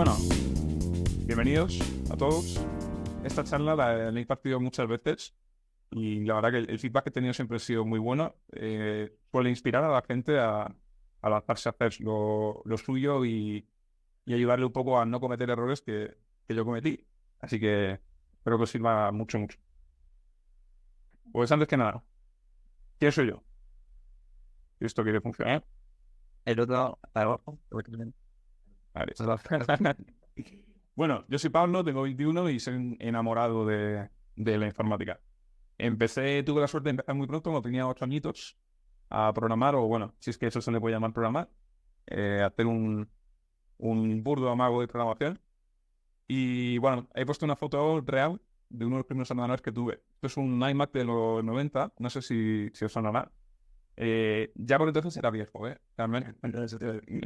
bueno, bienvenidos a todos. Esta charla la he impartido muchas veces y la verdad que el feedback que he tenido siempre ha sido muy bueno. Suele inspirar a la gente a lanzarse a hacer lo suyo y ayudarle un poco a no cometer errores que yo cometí. Así que espero que os sirva mucho. Pues antes que nada, ¿quién soy yo? Si esto quiere funcionar. El otro, Vale. Bueno, yo soy Pablo, tengo 21 y soy enamorado de la informática. Tuve la suerte de empezar muy pronto, cuando tenía 8 añitos, a programar, o bueno, si es que eso se le puede llamar programar, a hacer un burdo amago de programación. Y bueno, he puesto una foto real de uno de los primeros ordenadores que tuve. Esto es un iMac de los 90, no sé si os sonará. Ya por entonces era viejo, realmente.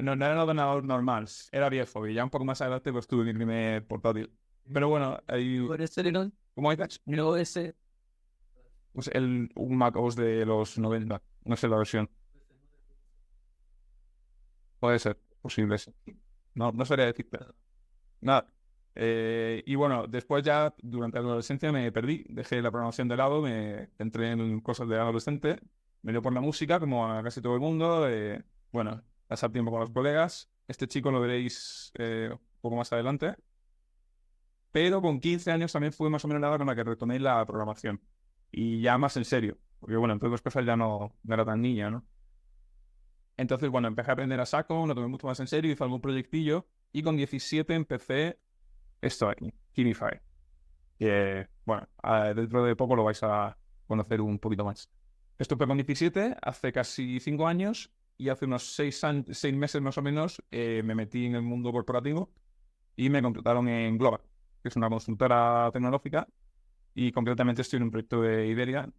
No era un ordenador normal, era viejo. Y ya un poco más adelante pues tuve mi primer portátil. Pero bueno, ¿cómo dices? no ese, Pues un Mac OS de los 90, no sé la versión. Puede ser, posible. Sí. No sabría decirte. Nada. Y bueno, después ya, durante la adolescencia me perdí, dejé la programación de lado, me centré en cosas de adolescente, me dio por la música, como a casi todo el mundo, bueno, pasar tiempo con los colegas. Este chico lo veréis un poco más adelante. Pero con 15 años también fue más o menos la edad con la que retomé la programación. Y ya más en serio, porque bueno, entre otras cosas ya no era tan niña, ¿no? Entonces, bueno, empecé a aprender a saco, lo tomé mucho más en serio, hice algún proyectillo, y con 17 empecé esto aquí, Kinify. Que, bueno, dentro de poco lo vais a conocer un poquito más. Esto fue con 17, hace casi 5 años, y hace unos 6 meses más o menos me metí en el mundo corporativo y me contrataron en Global, que es una consultora tecnológica, y concretamente estoy en un proyecto de Iberia,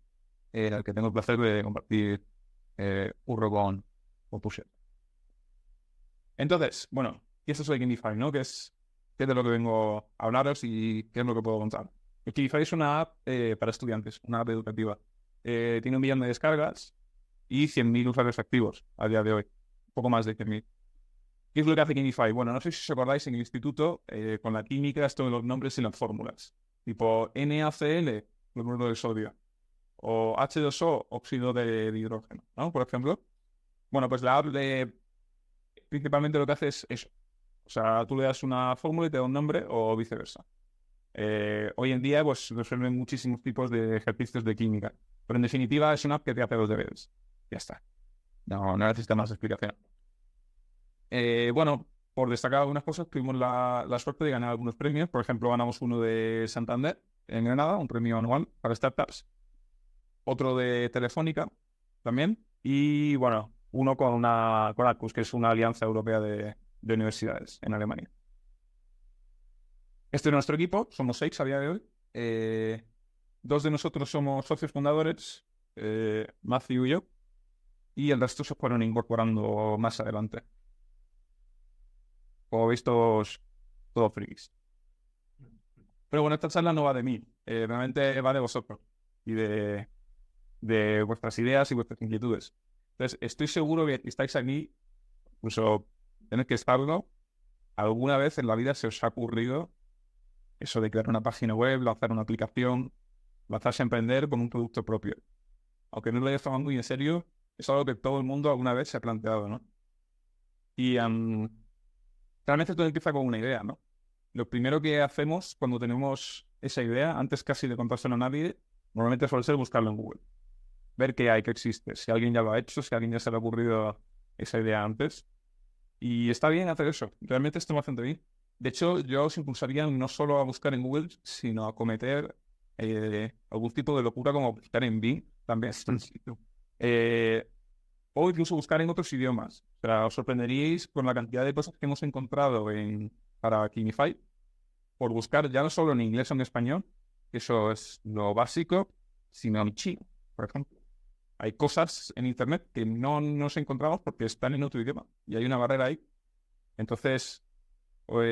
en el que tengo el placer de compartir Urro con Pusher. Entonces, bueno, y eso es el Kinify, ¿no? ¿Qué es de lo que vengo a hablaros y qué es lo que puedo contar? El Kinify es una app para estudiantes, una app educativa. Tiene 1 millón de descargas y 100.000 usuarios activos a día de hoy. Un poco más de 100.000. ¿Qué es lo que hace Kinify? Bueno, no sé si os acordáis, en el instituto, con la química, esto de los nombres y las fórmulas. Tipo NaCl, cloruro de sodio. O H2O, óxido de hidrógeno, ¿no? Por ejemplo. Bueno, pues la app principalmente lo que hace es eso. O sea, tú le das una fórmula y te da un nombre o viceversa. Hoy en día, pues, resuelven muchísimos tipos de ejercicios de química. Pero en definitiva, es una app que te hace los deberes. Ya está. No necesita más explicación. Bueno, por destacar algunas cosas, tuvimos la suerte de ganar algunos premios. Por ejemplo, ganamos uno de Santander en Granada, un premio anual para startups. Otro de Telefónica también. Y bueno, uno con ACUS, que es una alianza europea de universidades en Alemania. Este es nuestro equipo, somos 6 a día de hoy. 2 de nosotros somos socios fundadores, Matthew y yo, y el resto se fueron incorporando más adelante. Como veis, todos frikis. Pero bueno, esta charla no va de mí, realmente va de vosotros y de vuestras ideas y vuestras inquietudes. Entonces, estoy seguro que estáis aquí, incluso tenéis que estarlo, alguna vez en la vida se os ha ocurrido eso de crear una página web, lanzar una aplicación, lanzarse a emprender con un producto propio. Aunque no lo hayas tomado muy en serio, es algo que todo el mundo alguna vez se ha planteado, ¿no? Y realmente todo empieza con una idea, ¿no? Lo primero que hacemos cuando tenemos esa idea, antes casi de contárselo a nadie, normalmente suele ser buscarlo en Google. Ver qué hay, qué existe, si alguien ya lo ha hecho, si a alguien ya se le ha ocurrido esa idea antes. Y está bien hacer eso, realmente está bastante bien. De hecho, yo os impulsaría no solo a buscar en Google, sino a cometer algún tipo de locura como buscar en Bing también. O incluso buscar en otros idiomas. O sea, os sorprenderíais con la cantidad de cosas que hemos encontrado para Kinify por buscar ya no solo en inglés o en español, que eso es lo básico, sino en chino, por ejemplo. Hay cosas en internet que no nos encontramos porque están en otro idioma y hay una barrera ahí. Entonces, os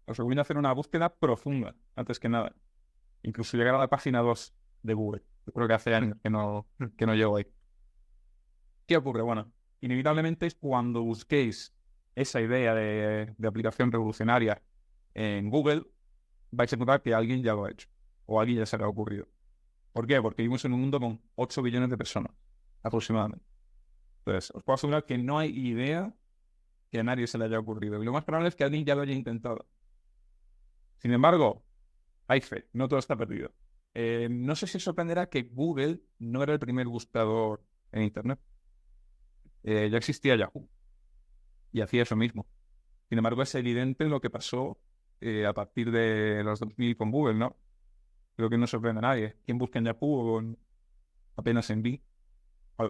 recomiendo hacer una búsqueda profunda, antes que nada. Incluso llegar a la página 2 de Google. Yo creo que hace años que no llego ahí. ¿Qué ocurre? Bueno, inevitablemente es cuando busquéis esa idea de aplicación revolucionaria en Google, vais a encontrar que alguien ya lo ha hecho o a alguien ya se le ha ocurrido. ¿Por qué? Porque vivimos en un mundo con 8 billones de personas, aproximadamente. Entonces, os puedo asegurar que no hay idea que a nadie se le haya ocurrido. Y lo más probable es que alguien ya lo haya intentado. Sin embargo, hay fe, no todo está perdido. No sé si os sorprenderá que Google no era el primer buscador en Internet. Ya existía Yahoo y hacía eso mismo. Sin embargo, es evidente lo que pasó a partir de los 2000 con Google, ¿no? Creo que no sorprende a nadie. ¿Quién busca en Yahoo o apenas en Bing?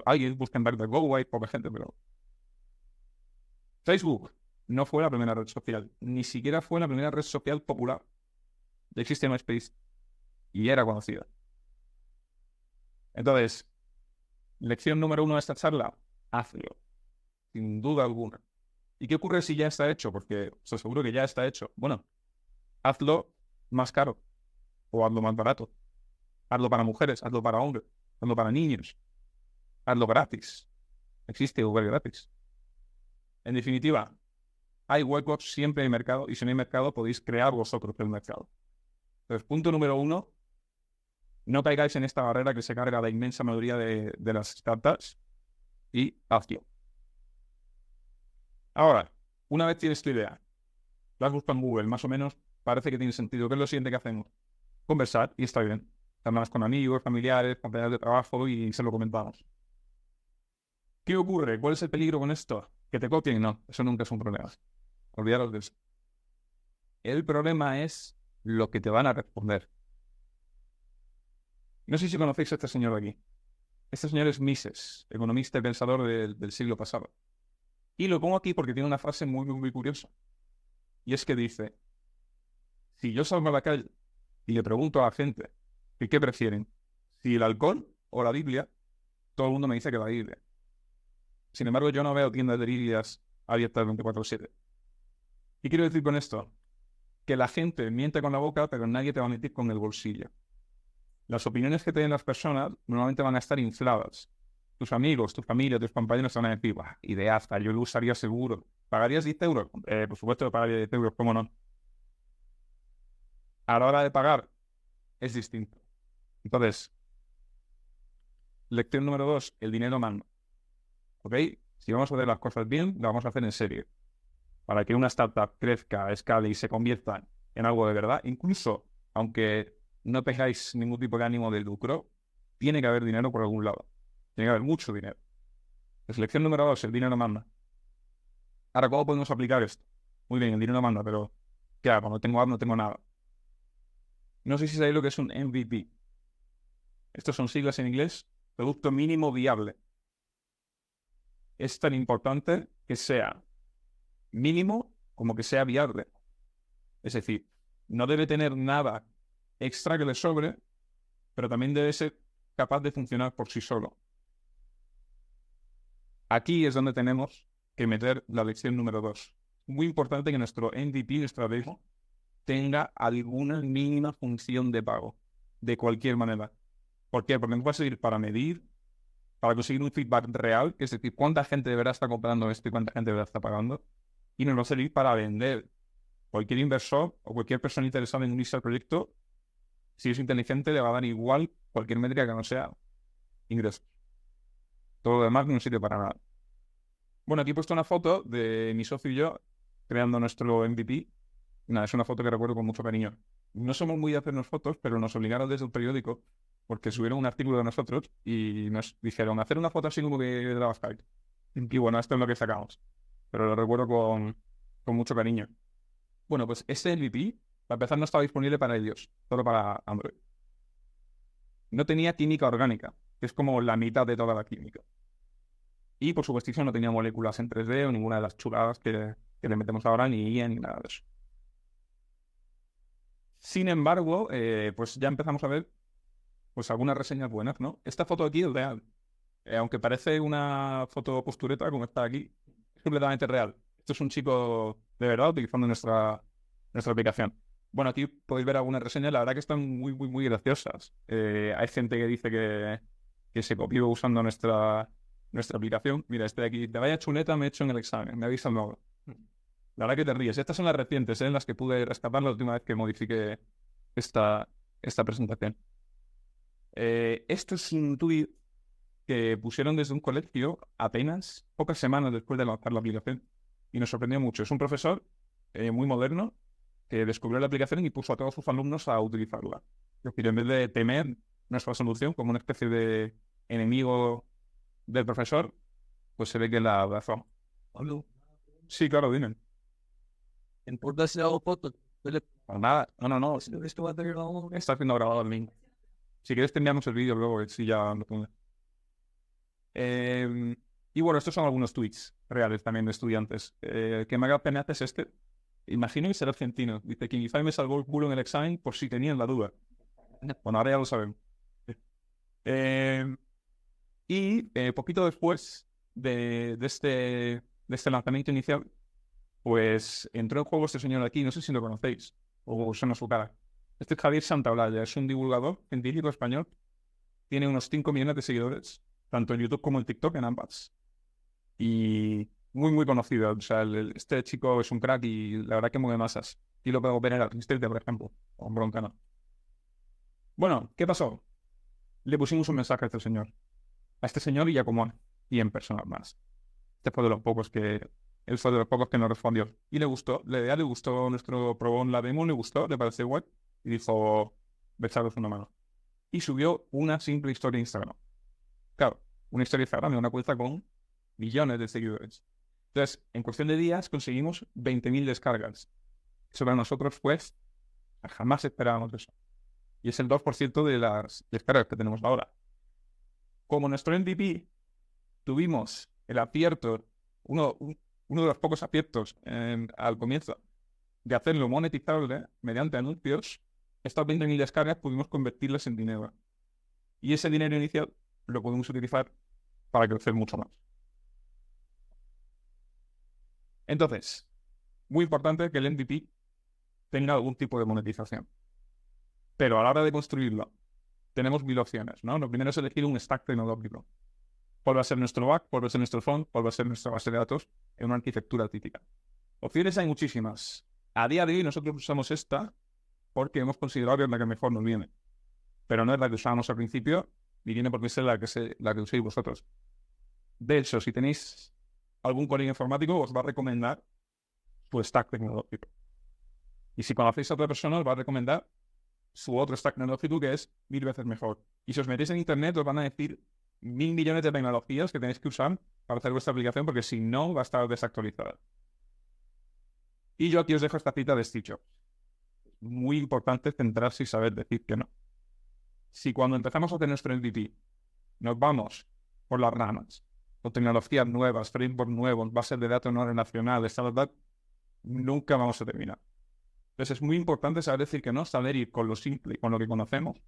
Alguien busca en DuckDuckGo, hay poca gente, pero... Facebook no fue la primera red social. Ni siquiera fue la primera red social popular. Ya existía MySpace y era conocida. Entonces, lección número 1 de esta charla, hazlo. Sin duda alguna. ¿Y qué ocurre si ya está hecho? Porque os aseguro que ya está hecho. Bueno, hazlo más caro o hazlo más barato. Hazlo para mujeres, hazlo para hombres, hazlo para niños. Hazlo gratis. Existe Uber gratis. En definitiva, hay huecos, siempre hay mercado, y si no hay mercado podéis crear vosotros el mercado. Entonces, punto número 1, no caigáis en esta barrera que se carga la inmensa mayoría de las startups y hazlo. Ahora, una vez tienes tu idea, la has buscado en Google, más o menos, parece que tiene sentido. ¿Qué es lo siguiente que hacemos? Conversar, y está bien. Además con amigos, familiares, compañeros de trabajo, y se lo comentamos. ¿Qué ocurre? ¿Cuál es el peligro con esto? ¿Que te copien? No, eso nunca es un problema. Olvidaros de eso. El problema es lo que te van a responder. No sé si conocéis a este señor de aquí. Este señor es Mises, economista y pensador del siglo pasado. Y lo pongo aquí porque tiene una frase muy curiosa. Y es que dice, si yo salgo a la calle y le pregunto a la gente que qué prefieren, si el alcohol o la Biblia, todo el mundo me dice que la Biblia. Sin embargo, yo no veo tiendas de Biblias abiertas 24/7. ¿Qué quiero decir con esto? Que la gente miente con la boca, pero nadie te va a mentir con el bolsillo. Las opiniones que te den las personas normalmente van a estar infladas. Tus amigos, tu familia, tus compañeros te van a decir, bah, ideaza, yo lo usaría seguro. ¿Pagarías 10 euros? Por supuesto que pagaría 10 euros, ¿cómo no? A la hora de pagar, es distinto. Entonces, lección número 2, el dinero manda. ¿Ok? Si vamos a hacer las cosas bien, lo vamos a hacer en serio. Para que una startup crezca, escale y se convierta en algo de verdad, incluso aunque no tengáis ningún tipo de ánimo de lucro, tiene que haber dinero por algún lado. Tiene que haber mucho dinero. La lección número 2, el dinero manda. Ahora, ¿cómo podemos aplicar esto? Muy bien, el dinero manda, pero ¿qué hago? No tengo app, no tengo nada. No sé si sabéis lo que es un MVP. Estos son siglas en inglés, producto mínimo viable. Es tan importante que sea mínimo como que sea viable. Es decir, no debe tener nada extra que le sobre, pero también debe ser capaz de funcionar por sí solo. Aquí es donde tenemos que meter la lección número 2. Muy importante que nuestro MVP, nuestra demo, tenga alguna mínima función de pago, de cualquier manera. ¿Por qué? Porque nos va a servir para medir, para conseguir un feedback real, que es decir, cuánta gente de verdad está comprando esto y cuánta gente de verdad está pagando, y nos va a servir para vender. Cualquier inversor o cualquier persona interesada en unirse al proyecto, si es inteligente, le va a dar igual cualquier métrica que no sea ingresos. Todo lo demás no sirve para nada. Bueno, aquí he puesto una foto de mi socio y yo creando nuestro MVP. Nada, es una foto que recuerdo con mucho cariño. No somos muy de hacernos fotos, pero nos obligaron desde el periódico porque subieron un artículo de nosotros y nos dijeron hacer una foto así como que grabas Skype. Y bueno, esto es lo que sacamos. Pero lo recuerdo con mucho cariño. Bueno, pues este MVP, para empezar, no estaba disponible para iOS, solo para Android. No tenía química orgánica, que es como la mitad de toda la química. Y por supuesto no tenía moléculas en 3D o ninguna de las chuladas que le metemos ahora, ni IA ni nada de eso. Sin embargo, pues ya empezamos a ver pues algunas reseñas buenas, ¿no? Esta foto aquí es real. Aunque parece una foto postureta como está aquí, es completamente real. Esto es un chico de verdad utilizando nuestra aplicación. Bueno, aquí podéis ver algunas reseñas, la verdad que están muy graciosas. Hay gente que dice que se copió usando nuestra aplicación. Mira, este de aquí, de vaya chuleta me he hecho en el examen, me avisan luego. La verdad que te ríes. Estas son las recientes, en las que pude rescatar la última vez que modifiqué esta presentación. Esto es un tweet que pusieron desde un colegio apenas pocas semanas después de lanzar la aplicación. Y nos sorprendió mucho. Es un profesor muy moderno que descubrió la aplicación y puso a todos sus alumnos a utilizarla. Es decir, en vez de temer nuestra solución como una especie de enemigo del profesor, pues se ve que la abrazó. Sí, claro, dime. ¿Importa si hago fotos? Pues nada, no. Esto va a tener algo. Está siendo grabado el link. Si quieres te enviamos el vídeo luego, si ya lo pongo. Y bueno, estos son algunos tweets reales también de estudiantes. Que me haga pena es este. Imagino que será argentino. Dice que Ifai me salvó el culo en el examen por si tenían la duda. Bueno, ahora ya lo sabemos. Poquito después de este lanzamiento inicial, pues entró en juego este señor de aquí, no sé si lo conocéis, o suena su cara. Este es Javier Santaolalla, es un divulgador científico español, tiene unos 5 millones de seguidores, tanto en YouTube como en TikTok, en ambas. Y muy conocido, o sea, este chico es un crack y la verdad que mueve masas. Y lo puedo ver en la Resistencia, por ejemplo, o en Broncano. Bueno, ¿qué pasó? Le pusimos un mensaje a este señor. A este señor y a como 100 personas más. Él fue de los pocos que nos respondió. Y le gustó, le gustó nuestro probón, la demo, le gustó, le pareció guay. Y dijo, besaros una mano. Y subió una simple historia de Instagram. Claro, una historia de Instagram de una cuenta con millones de seguidores. Entonces, en cuestión de días conseguimos 20.000 descargas. Eso para nosotros, pues, jamás esperábamos eso. Y es el 2% de las descargas que tenemos ahora. Como nuestro MVP, tuvimos el acierto, uno de los pocos aciertos al comienzo, de hacerlo monetizable mediante anuncios. Estas 20.000 descargas pudimos convertirlas en dinero. Y ese dinero inicial lo podemos utilizar para crecer mucho más. Entonces, muy importante que el MVP tenga algún tipo de monetización. Pero a la hora de construirlo, tenemos 1000 opciones, ¿no? Lo primero es elegir un stack tecnológico. ¿Cuál va a ser nuestro back? ¿Cuál va a ser nuestro front? ¿Cuál va a ser nuestra base de datos en una arquitectura típica? Opciones hay muchísimas. A día de hoy nosotros usamos esta porque hemos considerado que es la que mejor nos viene. Pero no es la que usábamos al principio, ni viene porque es la que uséis vosotros. De hecho, si tenéis algún colega informático, os va a recomendar su stack tecnológico. Y si conocéis a otra persona, os va a recomendar su otro stack tecnológico que es 1000 veces mejor. Y si os metéis en internet, os van a decir 1000 millones de tecnologías que tenéis que usar para hacer vuestra aplicación, porque si no, va a estar desactualizada. Y yo aquí os dejo esta cita de Steve Jobs. Muy importante centrarse y saber decir que no. Si cuando empezamos a hacer nuestro MVP nos vamos por las ramas, con tecnologías nuevas, frameworks nuevos, bases de datos no relacionales, nunca vamos a terminar. Entonces es muy importante saber decir que no, saber ir con lo simple y con lo que conocemos.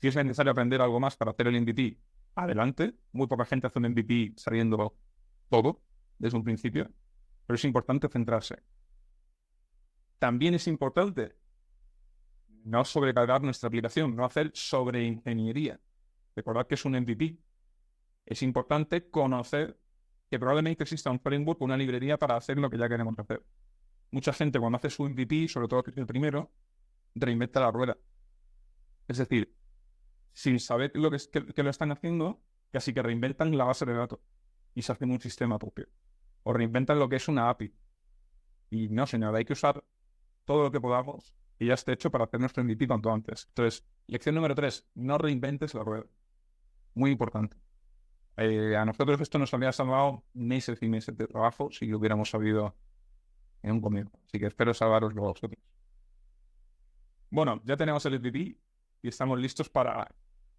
Si es necesario aprender algo más para hacer el MVP, adelante. Muy poca gente hace un MVP sabiendo todo desde un principio, pero es importante centrarse. También es importante no sobrecargar nuestra aplicación, no hacer sobreingeniería. Recordad que es un MVP. Es importante conocer que probablemente exista un framework o una librería para hacer lo que ya queremos hacer. Mucha gente cuando hace su MVP, sobre todo que es el primero, reinventa la rueda. Es decir, sin saber que lo están haciendo, casi que reinventan la base de datos y se hacen un sistema propio. O reinventan lo que es una API. Y no, señor, hay que usar todo lo que podamos y ya esté hecho para hacer nuestro MVP cuanto antes. Entonces, lección número 3, no reinventes la rueda. Muy importante. A nosotros esto nos habría salvado meses y meses de trabajo si lo hubiéramos sabido en un comienzo. Así que espero salvaros luego vosotros. Bueno, ya tenemos el MVP y estamos listos para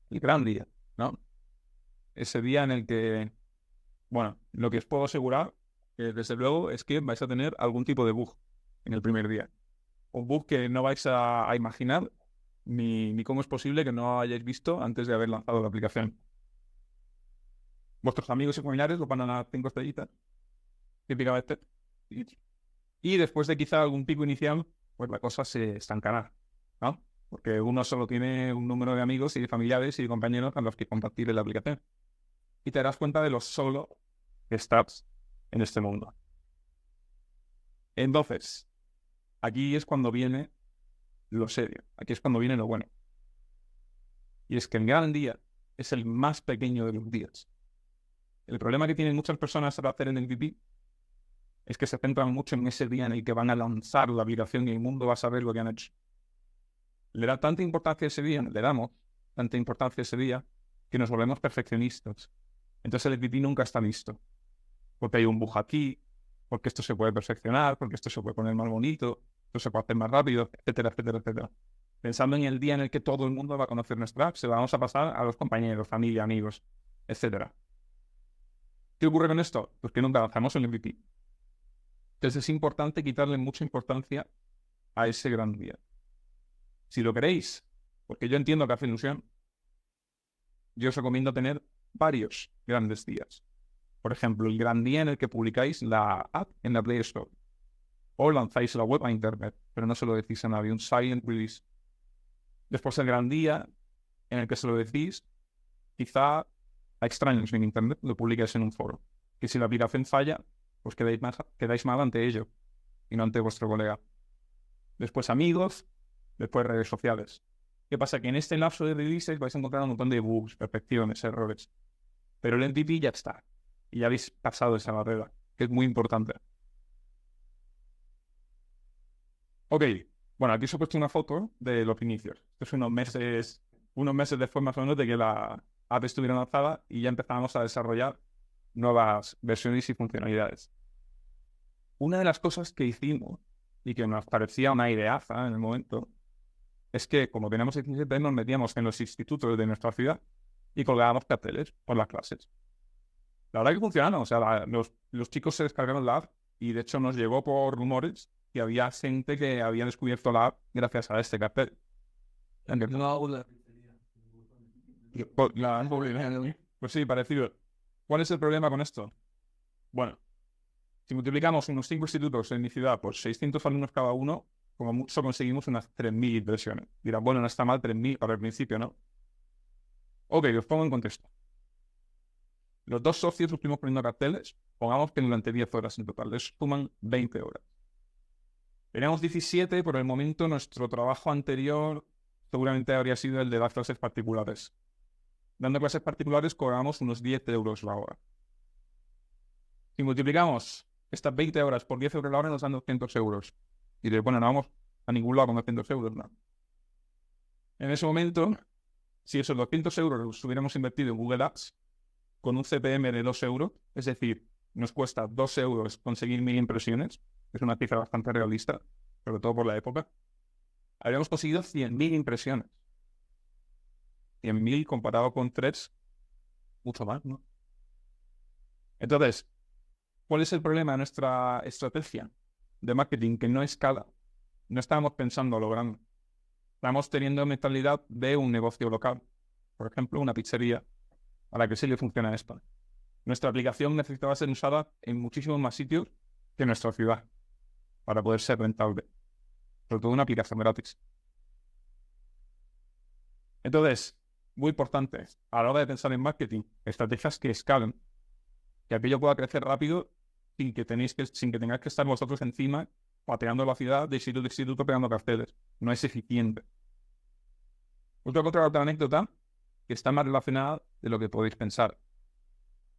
el gran día, ¿no? Ese día en el que, bueno, lo que os puedo asegurar, desde luego, es que vais a tener algún tipo de bug en el primer día. Un bug que no vais a imaginar ni cómo es posible que no hayáis visto antes de haber lanzado la aplicación. Vuestros amigos y familiares os van a dar 5 estrellitas, típicamente. Y después de quizá algún pico inicial, pues la cosa se estancará, ¿no? Porque uno solo tiene un número de amigos y de familiares y de compañeros a los que compartir la aplicación. Y te darás cuenta de lo solo que estás en este mundo. Entonces, aquí es cuando viene lo serio. Aquí es cuando viene lo bueno. Y es que el gran día es el más pequeño de los días. El problema que tienen muchas personas al hacer el MVP es que se centran mucho en ese día en el que van a lanzar la aplicación y el mundo va a saber lo que han hecho. Le da tanta importancia a ese día, le damos tanta importancia a ese día, que nos volvemos perfeccionistas. Entonces el MVP nunca está listo. Porque hay un bug aquí, porque esto se puede perfeccionar, porque esto se puede poner más bonito, esto se puede hacer más rápido, etcétera, etcétera, etcétera. Pensando en el día en el que todo el mundo va a conocer nuestra app, se la vamos a pasar a los compañeros, familia, amigos, etcétera. ¿Qué ocurre con esto? Pues que nunca lanzamos el MVP. Entonces es importante quitarle mucha importancia a ese gran día. Si lo queréis, porque yo entiendo que hace ilusión, yo os recomiendo tener varios grandes días. Por ejemplo, el gran día en el que publicáis la app en la Play Store. O lanzáis la web a internet, pero no se lo decís a nadie, un silent release. Después el gran día en el que se lo decís, quizá a extraños en internet, lo publicáis en un foro. Que si la aplicación falla, pues quedáis mal ante ello y no ante vuestro colega. Después amigos, después redes sociales. ¿Qué pasa? Que en este lapso de releases vais a encontrar un montón de bugs, perfecciones, errores. Pero el MVP ya está. Y ya habéis pasado esa barrera, que es muy importante. Ok, bueno, aquí os he puesto una foto de los inicios. Esto es unos meses después más o menos de que la app estuviera lanzada y ya empezábamos a desarrollar nuevas versiones y funcionalidades. Una de las cosas que hicimos y que nos parecía una ideaza en el momento es que, como teníamos 17, nos metíamos en los institutos de nuestra ciudad y colgábamos carteles por las clases. La verdad que funcionaron, o sea, los chicos se descargaron la app y de hecho nos llegó por rumores que había gente que había descubierto la app gracias a este cartel. Pues sí, parecido. ¿Cuál es el problema con esto? Bueno, si multiplicamos unos 5 institutos en mi ciudad por 600 alumnos cada uno, como mucho conseguimos unas 3.000 impresiones. Dirán, bueno, no está mal 3.000 para el principio, ¿no? Ok, os pongo en contexto. Los dos socios estuvimos poniendo carteles, pongamos que durante 10 horas en total, les suman 20 horas. Teníamos 17, por el momento nuestro trabajo anterior seguramente habría sido el de dar clases particulares. Dando clases particulares cobramos unos 10 euros la hora. Si multiplicamos estas 20 horas por 10 euros la hora nos dan 200 euros. Y diréis, bueno, no vamos a ningún lado con 200 euros, no. En ese momento, si esos 200 euros los hubiéramos invertido en Google Ads, con un CPM de 2 euros, es decir, nos cuesta 2 euros conseguir 1.000 impresiones, es una cifra bastante realista, sobre todo por la época, habríamos conseguido 100.000 impresiones. 100.000 comparado con 3, mucho más, ¿no? Entonces, ¿cuál es el problema de nuestra estrategia de marketing? Que no escala. No estábamos pensando a lo grande. Estamos teniendo mentalidad de un negocio local. Por ejemplo, una pizzería a la que sí le funciona esto. Nuestra aplicación necesitaba ser usada en muchísimos más sitios que en nuestra ciudad para poder ser rentable. Sobre todo una aplicación gratis. Entonces, muy importante, a la hora de pensar en marketing, estrategias que escalen, que aquello pueda crecer rápido sin que tengáis que estar vosotros encima pateando la ciudad de instituto a instituto pegando carteles. No es eficiente. Os voy a contar otra anécdota que está más relacionada de lo que podéis pensar.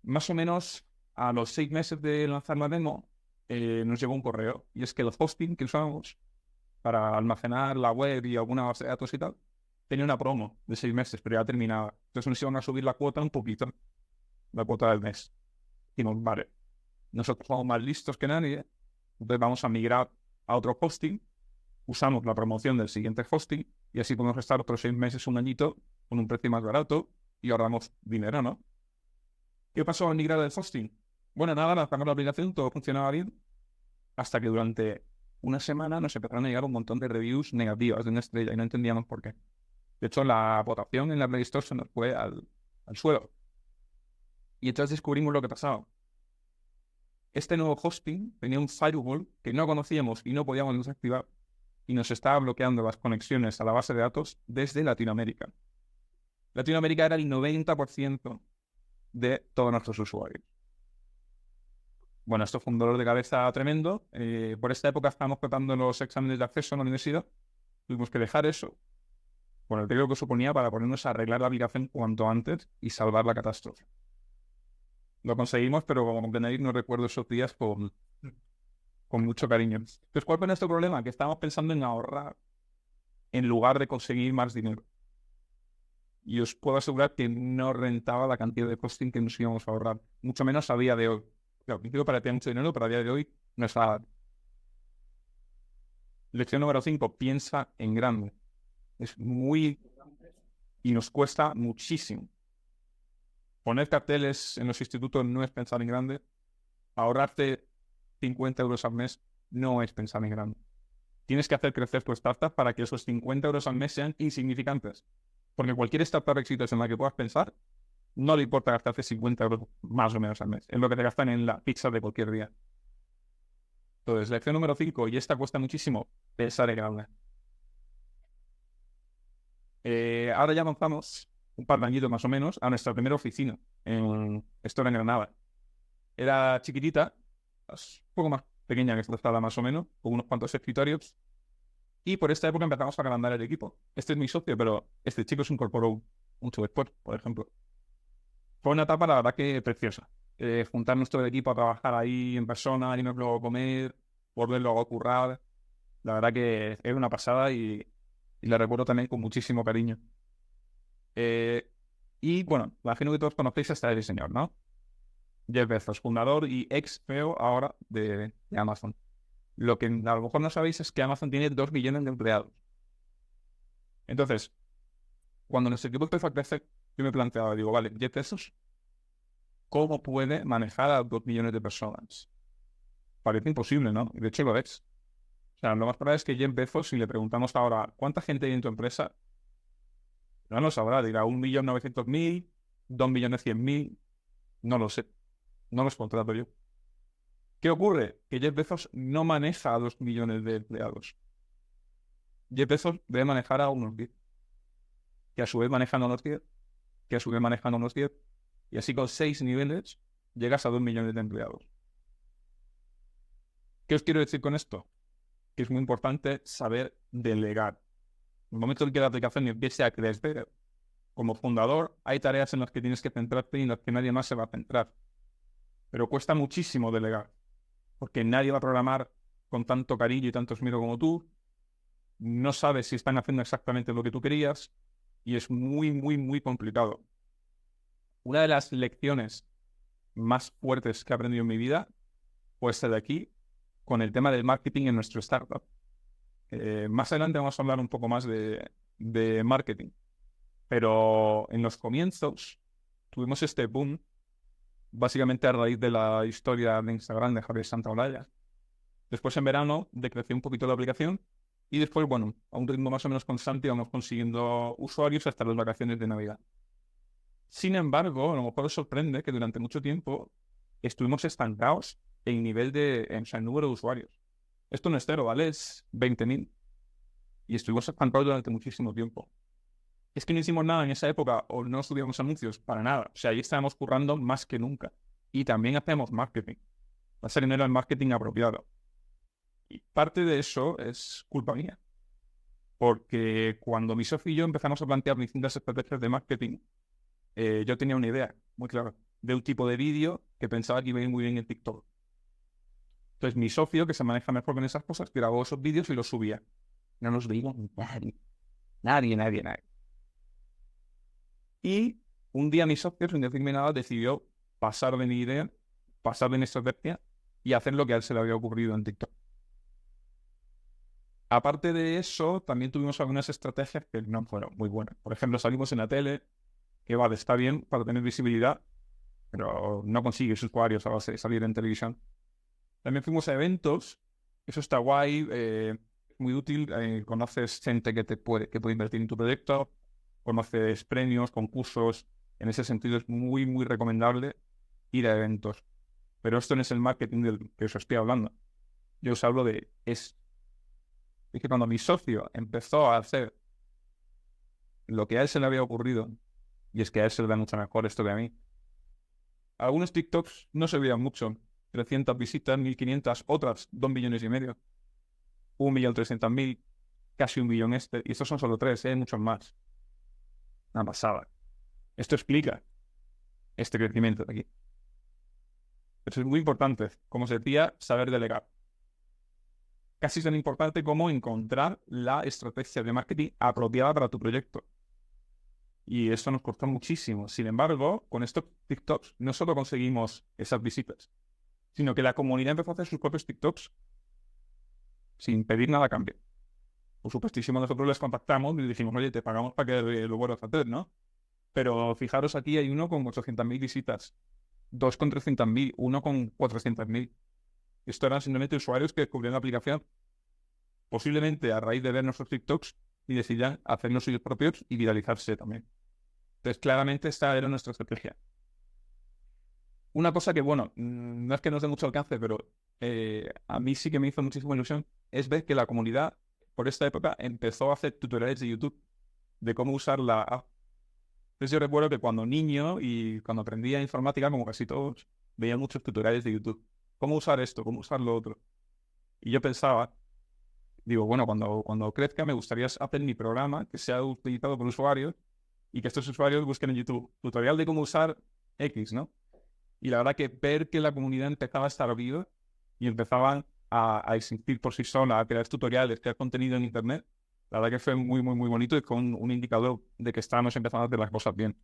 Más o menos a los 6 meses de lanzar la demo, nos llegó un correo. Y es que el hosting que usábamos para almacenar la web y alguna base de datos y tal, tenía una promo de 6 meses, pero ya terminaba. Entonces nos iban a subir la cuota un poquito, la cuota del mes. Y dijimos, vale, nosotros somos más listos que nadie, entonces vamos a migrar a otro hosting, usamos la promoción del siguiente hosting y así podemos estar otros 6 meses, un añito, con un precio más barato y ahorramos dinero, ¿no? ¿Qué pasó al migrar del hosting? Bueno, nada, lanzamos la aplicación, todo funcionaba bien, hasta que durante una semana nos empezaron a llegar un montón de reviews negativas de una estrella y no entendíamos por qué. De hecho, la votación en la Play Store se nos fue al suelo. Y entonces descubrimos lo que pasaba. Este nuevo hosting tenía un firewall que no conocíamos y no podíamos desactivar y nos estaba bloqueando las conexiones a la base de datos desde Latinoamérica. Latinoamérica era el 90% de todos nuestros usuarios. Bueno, esto fue un dolor de cabeza tremendo. Por esta época estábamos tratando los exámenes de acceso a la universidad. Tuvimos que dejar eso, por el riesgo que suponía, para ponernos a arreglar la aplicación cuanto antes y salvar la catástrofe. Lo conseguimos, pero como comprenderéis, no recuerdo esos días con mucho cariño. Entonces, ¿cuál fue nuestro problema? Que estábamos pensando en ahorrar en lugar de conseguir más dinero. Y os puedo asegurar que no rentaba la cantidad de costing que nos íbamos a ahorrar, mucho menos a día de hoy. Claro, al principio parecía mucho dinero, pero a día de hoy no es nada. Lección número 5, piensa en grande. Es muy... y nos cuesta muchísimo. Poner carteles en los institutos no es pensar en grande. Ahorrarte 50 euros al mes no es pensar en grande. Tienes que hacer crecer tu startup para que esos 50 euros al mes sean insignificantes. Porque cualquier startup exitosa en la que puedas pensar, no le importa gastarte 50 euros más o menos al mes. Es lo que te gastan en la pizza de cualquier día. Entonces, lección número 5, y esta cuesta muchísimo, pensar en grande. Ahora ya avanzamos un par de añitos más o menos a nuestra primera oficina. Esto era en Granada. Era chiquitita, un poco más pequeña que esta sala más o menos, con unos cuantos escritorios. Y por esta época empezamos a agrandar el equipo. Este es mi socio, pero este chico se incorporó mucho después, por ejemplo. Fue una etapa, la verdad, que preciosa. Juntarnos todo el equipo a trabajar ahí en persona, irnos luego a comer, volver luego a currar. La verdad que es una pasada y la recuerdo también con muchísimo cariño. Y bueno, imagino que todos conocéis a este señor, ¿no? Jeff Bezos, fundador y ex CEO ahora de Amazon. Lo que a lo mejor no sabéis es que Amazon tiene 2 millones de empleados. Entonces, cuando nuestro equipo empezó a crecer, yo me planteaba, digo, vale, Jeff Bezos, ¿cómo puede manejar a 2 millones de personas? Parece imposible, ¿no? De hecho lo es. O sea, lo más probable es que Jeff Bezos, si le preguntamos ahora, ¿cuánta gente hay en tu empresa? No lo sabrá, dirá 1.900.000, 2.100.000, no lo sé. No los contrato yo. ¿Qué ocurre? Que Jeff Bezos no maneja a 2 millones de empleados. Jeff Bezos debe manejar a unos 10, que a su vez manejan a unos 10, que a su vez manejan a unos 10, y así con 6 niveles llegas a 2 millones de empleados. ¿Qué os quiero decir con esto? Que es muy importante saber delegar. En el momento en que la aplicación empiece a crecer, como fundador, hay tareas en las que tienes que centrarte y en las que nadie más se va a centrar. Pero cuesta muchísimo delegar, porque nadie va a programar con tanto cariño y tanto esmero como tú. No sabes si están haciendo exactamente lo que tú querías y es muy, muy, muy complicado. Una de las lecciones más fuertes que he aprendido en mi vida fue esta de aquí, con el tema del marketing en nuestro startup. Más adelante vamos a hablar un poco más de marketing, pero en los comienzos tuvimos este boom, básicamente a raíz de la historia de Instagram de Javier Santaolalla. Después en verano decreció un poquito la aplicación y después, bueno, a un ritmo más o menos constante íbamos consiguiendo usuarios hasta las vacaciones de Navidad. Sin embargo, a lo mejor os sorprende que durante mucho tiempo estuvimos estancados en nivel en número de usuarios. Esto no es cero, ¿vale? Es 20.000. Y estuvimos estancados durante muchísimo tiempo. Es que no hicimos nada en esa época o no subíamos anuncios, para nada. O sea, ahí estábamos currando más que nunca. Y también hacemos marketing. Va a ser no era el marketing apropiado. Y parte de eso es culpa mía. Porque cuando mi socio y yo empezamos a plantear distintas estrategias de marketing, yo tenía una idea muy clara de un tipo de vídeo que pensaba que iba a ir muy bien en TikTok. Entonces mi socio, que se maneja mejor con esas cosas, grabó esos vídeos y los subía. No los veía nadie. Y un día mi socio, sin decirme nada, decidió pasar de mi idea, pasar de mi estrategia y hacer lo que a él se le había ocurrido en TikTok. Aparte de eso, también tuvimos algunas estrategias que no fueron muy buenas. Por ejemplo, salimos en la tele, que vale, está bien para tener visibilidad, pero no consigues usuarios a base de salir en televisión. También fuimos a eventos, eso está guay, muy útil, conoces gente que puede invertir en tu proyecto, conoces premios, concursos, en ese sentido es muy, muy recomendable ir a eventos. Pero esto no es el marketing del que os estoy hablando. Yo os hablo de es que cuando mi socio empezó a hacer lo que a él se le había ocurrido, y es que a él se le da mucho mejor esto que a mí, algunos TikToks no se veían mucho, 300 visitas, 1.500, otras 2 millones y medio, 1.300.000, casi 1 millón y estos son solo 3, hay muchos más. Una pasada. Esto explica este crecimiento de aquí. Eso es muy importante, como se decía, saber delegar. Casi tan importante como encontrar la estrategia de marketing apropiada para tu proyecto. Y esto nos costó muchísimo. Sin embargo, con estos TikToks no solo conseguimos esas visitas, sino que la comunidad empezó a hacer sus propios TikToks sin pedir nada a cambio. Por supuestísimo, nosotros les contactamos y dijimos, oye, te pagamos para que lo vuelvas a hacer, ¿no? Pero fijaros, aquí hay uno con 800.000 visitas, 2 con 300.000, uno con 400.000. Esto eran simplemente usuarios que descubrieron la aplicación, posiblemente a raíz de ver nuestros TikToks y decidían hacer los suyos propios y viralizarse también. Entonces, claramente esta era nuestra estrategia. Una cosa que, bueno, no es que nos dé mucho alcance, pero a mí sí que me hizo muchísima ilusión, es ver que la comunidad, por esta época, empezó a hacer tutoriales de YouTube de cómo usar la app. Entonces yo recuerdo que cuando niño y cuando aprendía informática, como casi todos, veía muchos tutoriales de YouTube. ¿Cómo usar esto? ¿Cómo usar lo otro? Y yo pensaba, digo, bueno, cuando crezca me gustaría hacer mi programa que sea utilizado por usuarios y que estos usuarios busquen en YouTube tutorial de cómo usar X, ¿no? Y la verdad que ver que la comunidad empezaba a estar viva y empezaban a existir por sí sola, a crear tutoriales, crear contenido en Internet, la verdad que fue muy, muy, muy bonito y con un indicador de que estábamos empezando a hacer las cosas bien.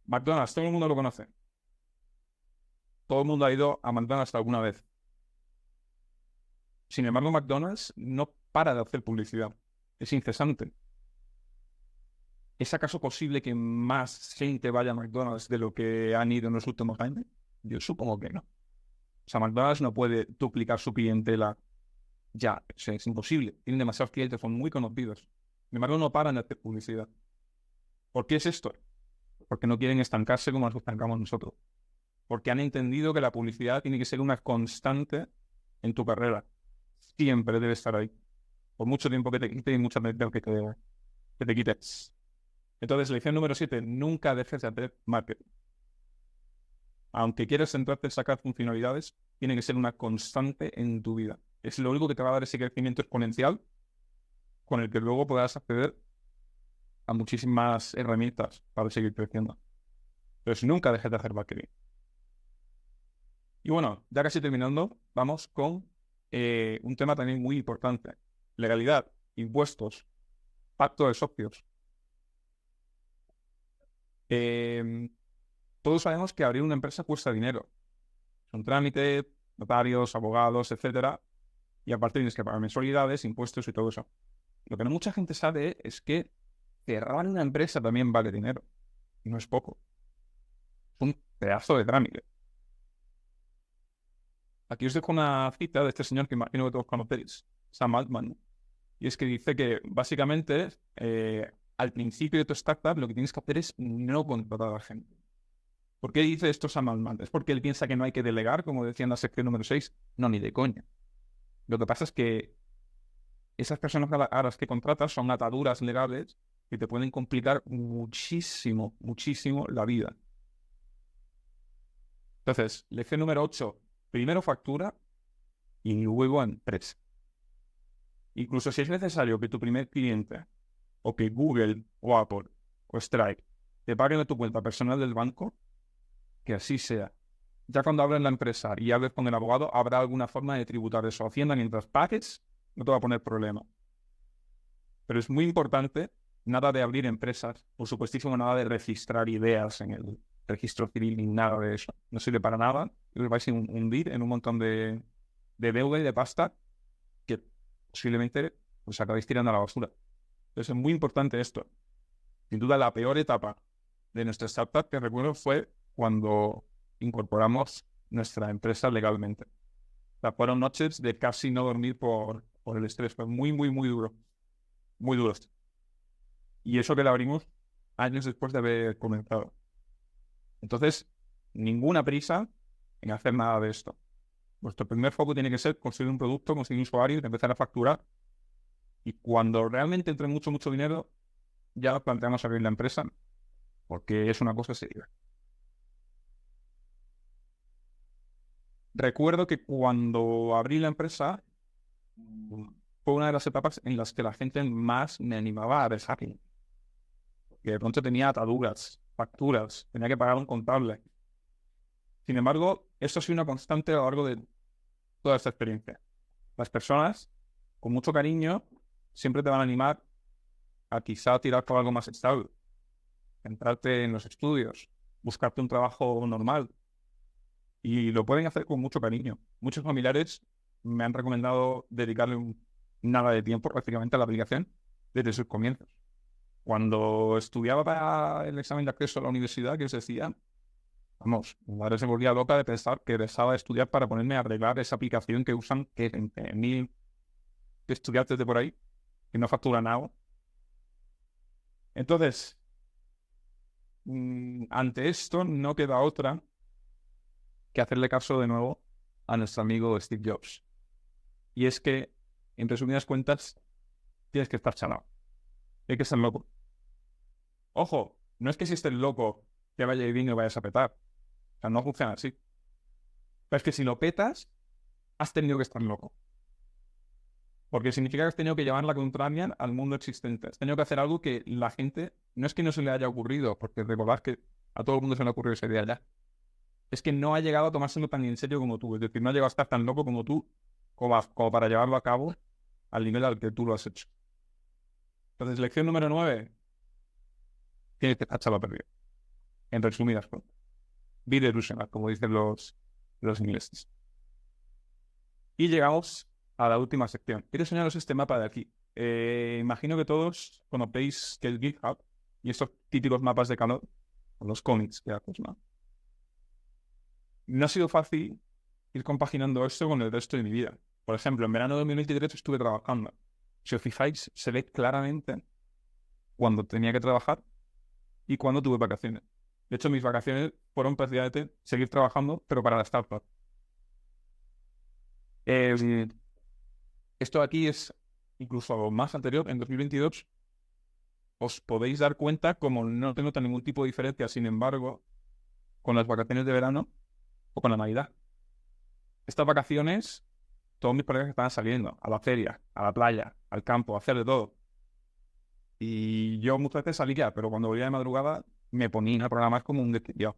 McDonald's, todo el mundo lo conoce. Todo el mundo ha ido a McDonald's alguna vez. Sin embargo, McDonald's no para de hacer publicidad. Es incesante. ¿Es acaso posible que más gente vaya a McDonald's de lo que han ido en los últimos años? Yo supongo que no. O sea, McDonald's no puede duplicar su clientela ya. O sea, es imposible. Tienen demasiados clientes, son muy conocidos. Sin embargo, no paran de hacer publicidad. ¿Por qué es esto? Porque no quieren estancarse como nos estancamos nosotros. Porque han entendido que la publicidad tiene que ser una constante en tu carrera. Siempre debe estar ahí. Por mucho tiempo que te quite y muchas veces que te quites. Entonces, lección número 7, nunca dejes de hacer marketing. Aunque quieras centrarte en sacar funcionalidades, tiene que ser una constante en tu vida. Es lo único que te va a dar ese crecimiento exponencial con el que luego podrás acceder a muchísimas herramientas para seguir creciendo. Entonces, nunca dejes de hacer marketing. Y bueno, ya casi terminando, vamos con un tema también muy importante. Legalidad, impuestos, pacto de socios. Todos sabemos que abrir una empresa cuesta dinero. Es un trámite, notarios, abogados, etcétera. Y aparte tienes que pagar mensualidades, impuestos y todo eso. Lo que no mucha gente sabe es que cerrar una empresa también vale dinero. Y no es poco. Es un pedazo de trámite. Aquí os dejo una cita de este señor que imagino que todos conocéis, Sam Altman. Y es que dice que básicamente al principio de tu startup lo que tienes que hacer es no contratar a la gente. ¿Por qué dice esto Sam Altman? ¿Es porque él piensa que no hay que delegar, como decía en la sección número 6? No, ni de coña. Lo que pasa es que esas personas a las que contratas son ataduras legales que te pueden complicar muchísimo, muchísimo la vida. Entonces, lección número 8. Primero factura y luego empresa. Incluso si es necesario que tu primer cliente o que Google o Apple o Stripe te paguen de tu cuenta personal del banco, que así sea. Ya cuando abres la empresa y hables con el abogado, habrá alguna forma de tributar eso. Hacienda, mientras pagues, no te va a poner problema. Pero es muy importante, nada de abrir empresas, por supuestísimo, nada de registrar ideas en el registro civil ni nada de eso. No sirve para nada. Os vais a hundir en un montón de deuda y de pasta que posiblemente os acabéis tirando a la basura. Entonces es muy importante esto. Sin duda, la peor etapa de nuestra startup, que recuerdo, fue cuando incorporamos nuestra empresa legalmente. O sea, fueron noches de casi no dormir por el estrés. Fue muy, muy, muy duro. Muy duro. Y eso que la abrimos años después de haber comenzado. Entonces, ninguna prisa en hacer nada de esto. Vuestro primer foco tiene que ser conseguir un producto, conseguir usuarios, empezar a facturar. Y cuando realmente entre mucho, mucho dinero, ya nos planteamos abrir la empresa, porque es una cosa seria. recuerdo que cuando abrí la empresa fue una de las etapas en las que la gente más me animaba a dejarlo. Que de pronto tenía ataduras, facturas, tenía que pagar un contable. Sin embargo, esto ha sido una constante a lo largo de toda esta experiencia. Las personas, con mucho cariño, siempre te van a animar a quizá tirar por algo más estable, centrarte en los estudios, buscarte un trabajo normal. Y lo pueden hacer con mucho cariño. Muchos familiares me han recomendado dedicarle nada de tiempo prácticamente a la aplicación desde sus comienzos. Cuando estudiaba para el examen de acceso a la universidad, que os decía, vamos, mi madre se volvía loca de pensar que dejaba de estudiar para ponerme a arreglar esa aplicación que usan que 20.000 estudiantes de por ahí, que no facturan nada. Entonces, ante esto no queda otra que hacerle caso de nuevo a nuestro amigo Steve Jobs. Y es que, en resumidas cuentas, tienes que estar chalado. Hay que ser loco. Ojo, no es que si estés loco te vaya a ir bien y vayas a petar. O sea, no funciona así. Pero es que si lo petas, has tenido que estar loco. Porque significa que has tenido que llevar la contraria al mundo existente. Has tenido que hacer algo que la gente, no es que no se le haya ocurrido, porque recordad que a todo el mundo se le ha ocurrido esa idea ya. Es que no ha llegado a tomárselo tan en serio como tú. Es decir, no ha llegado a estar tan loco como tú, como para llevarlo a cabo al nivel al que tú lo has hecho. Entonces, lección número 9. Tienes que echarlo a perder. En resumidas cuentas. Be delusional, como dicen los ingleses. Y llegamos a la última sección. Quiero enseñaros este mapa de aquí. Imagino que todos conocéis que es GitHub y estos típicos mapas de calor, o los cómics que haces, ¿no? No ha sido fácil ir compaginando esto con el resto de mi vida. Por ejemplo, en verano de 2023 estuve trabajando. Si os fijáis, se ve claramente cuando tenía que trabajar y cuando tuve vacaciones. De hecho, mis vacaciones fueron prácticamente seguir trabajando, pero para la startup. Esto aquí es incluso algo más anterior, en 2022. Os podéis dar cuenta como no tengo ningún tipo de diferencia, sin embargo, con las vacaciones de verano o con la Navidad. Estas vacaciones, todos mis colegas estaban saliendo a la feria, a la playa, al campo, a hacer de todo. Y yo muchas veces salía, pero cuando volvía de madrugada me ponía a programar como un desquiciado.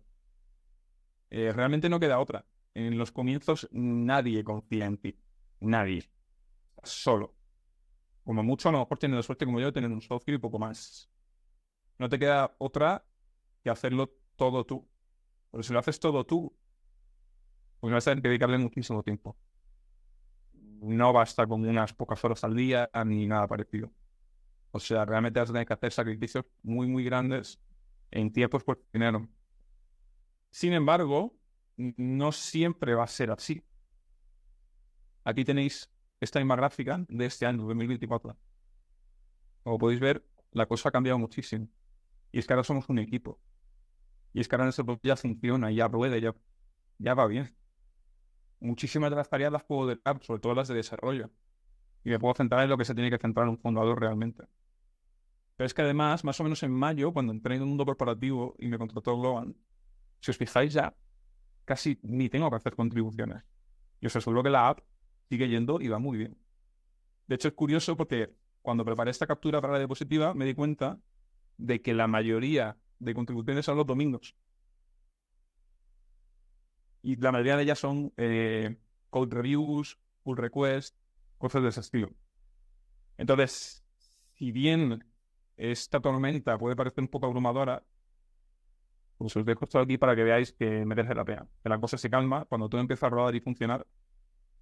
Realmente no queda otra. En los comienzos nadie confía en ti. Nadie. Estás solo. Como mucho, a lo mejor tienes la suerte como yo de tener un software y poco más. No te queda otra que hacerlo todo tú. Pero si lo haces todo tú, pues vas a tener que dedicarle muchísimo tiempo. No basta con unas pocas horas al día ni nada parecido. O sea, realmente vas a tener que hacer sacrificios muy, muy grandes en tiempos por dinero. Sin embargo, no siempre va a ser así. Aquí tenéis esta misma gráfica de este año, 2024. Como podéis ver, la cosa ha cambiado muchísimo. Y es que ahora somos un equipo. Y es que ahora nuestro proyecto ya funciona, ya rueda, ya va bien. Muchísimas de las tareas las puedo delegar, sobre todo las de desarrollo. Y me puedo centrar en lo que se tiene que centrar un fundador realmente. Pero es que además, más o menos en mayo, cuando entré en el mundo corporativo y me contrató Globan, si os fijáis ya, casi ni tengo que hacer contribuciones. Y os aseguro que la app sigue yendo y va muy bien. De hecho, es curioso porque cuando preparé esta captura para la diapositiva me di cuenta de que la mayoría de contribuciones son los domingos. Y la mayoría de ellas son code reviews, pull requests, cosas de ese estilo. Entonces, si bien esta tormenta puede parecer un poco abrumadora, pues os dejo esto aquí para que veáis que merece la pena. Que la cosa se calma, cuando todo empieza a rodar y funcionar,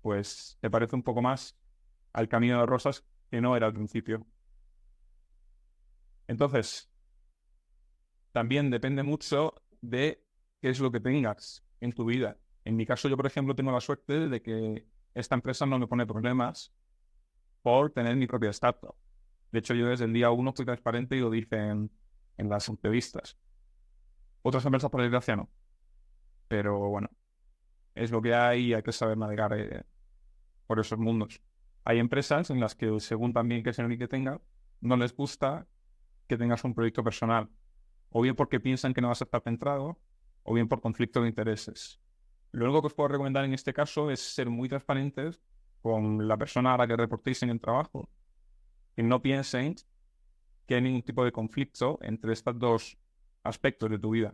pues te parece un poco más al camino de rosas que no era al principio. Entonces, también depende mucho de qué es lo que tengas en tu vida. En mi caso, yo, por ejemplo, tengo la suerte de que esta empresa no me pone problemas por tener mi propia startup. De hecho, yo desde el día 1 fui transparente y lo dije en las entrevistas. Otras empresas, por desgracia, no. Pero bueno, es lo que hay y hay que saber navegar por esos mundos. Hay empresas en las que, según también que sea el que tenga, no les gusta que tengas un proyecto personal. O bien porque piensan que no vas a estar centrado, o bien por conflicto de intereses. Lo único que os puedo recomendar en este caso es ser muy transparentes con la persona a la que reportéis en el trabajo, que no piensen que hay ningún tipo de conflicto entre estos dos aspectos de tu vida.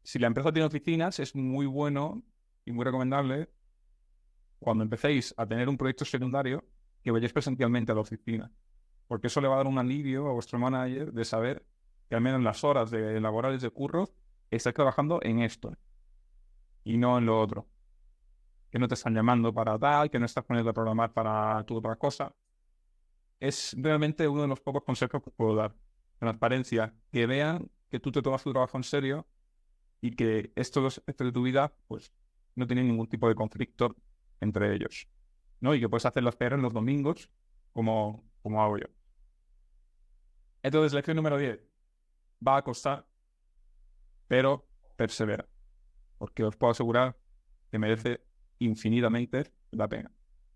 Si la empresa tiene oficinas, es muy bueno y muy recomendable cuando empecéis a tener un proyecto secundario que vayáis presencialmente a la oficina, porque eso le va a dar un alivio a vuestro manager de saber que al menos en las horas laborales de curro estáis trabajando en esto y no en lo otro. Que no te están llamando para tal, que no estás poniendo a programar para tu otra cosa. Es realmente uno de los pocos consejos que puedo dar. Transparencia, que vean que tú te tomas tu trabajo en serio y que estos dos aspectos de tu vida pues no tienen ningún tipo de conflicto entre ellos, ¿no? Y que puedes hacer las PR los domingos como hago yo. Entonces, lección número 10. Va a costar, pero persevera, porque os puedo asegurar que merece infinitamente la pena.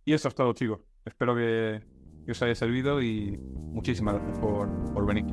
Y eso es todo, chicos. Espero que os haya servido y muchísimas gracias por venir.